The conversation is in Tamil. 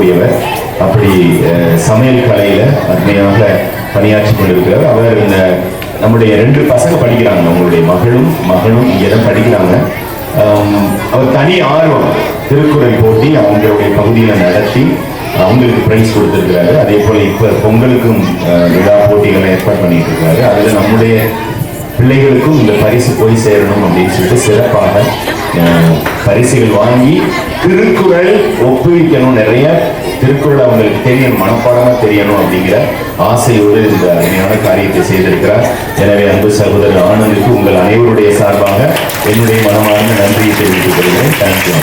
இருக்கக்கூடியவர். அப்படி சமையல் கலையில அருமையாக பணியாற்றி கொண்டிருக்கிறார். அவர் இந்த நம்முடைய 2 பசங்க படிக்கிறாங்க, உங்களுடைய மகளும் இங்கதான் படிக்கிறாங்க. அவர் தனி ஆர்வம் திருக்குறள் போட்டி அவங்களுடைய பகுதியில நடத்தி அவங்களுக்கு பிரைஸ் கொடுத்திருக்கிறாரு. அதே போல இப்ப பொங்கலுக்கும் விழா போட்டிகளை ஏற்பாடு பண்ணிட்டு இருக்காரு. அதுல நம்முடைய பிள்ளைகளுக்கும் இந்த பரிசு போய் சேரணும் அப்படின்னு சொல்லிட்டு சிறப்பாக பரிசுகள் வாங்கி திருக்குறள் ஒப்புவிக்கணும், நிறைய திருக்குறள் அவங்களுக்கு தெரியணும், மனப்பாடமா தெரியணும் அப்படிங்கிற ஆசையோடு இந்த அருமையான காரியத்தை செய்திருக்கிறார். எனவே அன்பு சகோதரர் ஆனந்துக்கு உங்கள் அனைவருடைய சார்பாக என்னுடைய மனமார்ந்த நன்றியை தெரிவித்துக் கொள்கிறேன். தேங்க்யூ.